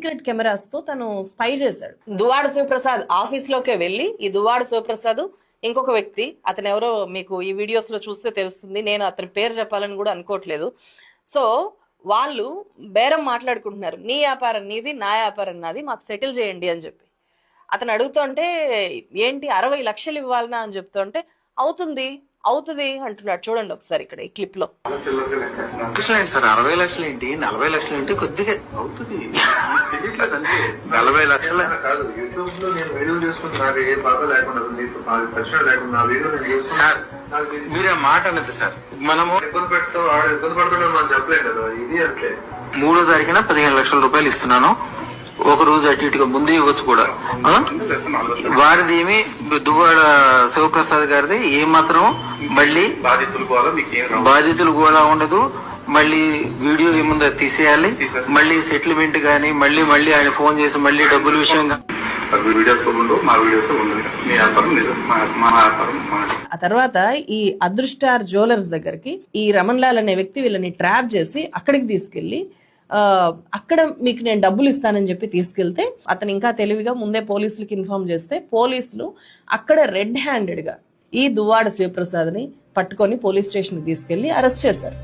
Secret cameras తో తను spy చేశాడు. దువ్వాడ శివప్రసాద్ ఆఫీస్ లోకే వెళ్ళి ఈ దువ్వాడ శివప్రసాద్ ఇంకొక వ్యక్తి, అతను ఎవరో మీకు ఈ వీడియోస్ లో చూస్తే తెలుస్తుంది, నేను అతని పేరు చెప్పాలని కూడా అనుకోవట్లేదు. సో వాళ్ళు బేరం మాట్లాడుకుంటున్నారు, నీ వ్యాపారం నీది, నా వ్యాపారం నాది, మాకు సెటిల్ చేయండి అని చెప్పి. అతను అడుగుతుంటే ఏంటి 60 లక్షలు ఇవ్వాలనా అని చెప్తుంటే అవుతుంది అంటున్నాడు. చూడండి ఒకసారి ఇక్కడ ఈ క్లిప్ లో. సార్ 60 లక్షలు ఏంటి, 40 లక్షలు ఏంటి, కొద్దిగా అవుతుంది. 40 లక్షలు కాదు. యూట్యూబ్ లో నేను వీడియో చేసుకుని నాకు ఏ బాధ లేకుండా లేకుండా వీడియో సార్ మీరే మాట అన్నది సార్. మనము ఇబ్బంది పెడతాం, ఆడ ఇబ్బంది పడుతున్నాం మనం చెప్పలేం కదా. ఇది అంతే. 3వ తారీఖున 15 లక్షల రూపాయలు ఇస్తున్నాను. ఒక రోజు అటు ఇటుగా ముందు ఇవ్వచ్చు కూడా. వారిది ఏమి దువ్వాడ శివప్రసాద్ గారిది ఏమాత్రం మళ్ళీ బాధితులు కూడా ఉండదు. మళ్ళీ వీడియో ఏముందో తీసేయాలి, మళ్ళీ సెటిల్మెంట్ గానీ మళ్ళీ ఆయన ఫోన్ చేసి మళ్ళీ డబ్బుల విషయంగా ఆ తర్వాత ఈ అదృష్టార్ జ్యువెలర్స్ దగ్గరికి ఈ రమణ్ లాల్ అనే వ్యక్తి వీళ్ళని ట్రాప్ చేసి అక్కడికి తీసుకెళ్లి అక్కడ మీకు నేను డబ్బులు ఇస్తానని చెప్పి తీసుకెళ్తే అతను ఇంకా తెలివిగా ముందే పోలీసులకి ఇన్ఫార్మ్ చేస్తే పోలీసులు అక్కడ రెడ్ హ్యాండెడ్ గా ఈ దువ్వాడ శివప్రసాద్ ని పట్టుకొని పోలీస్ స్టేషన్ కి తీసుకెళ్లి అరెస్ట్ చేశారు.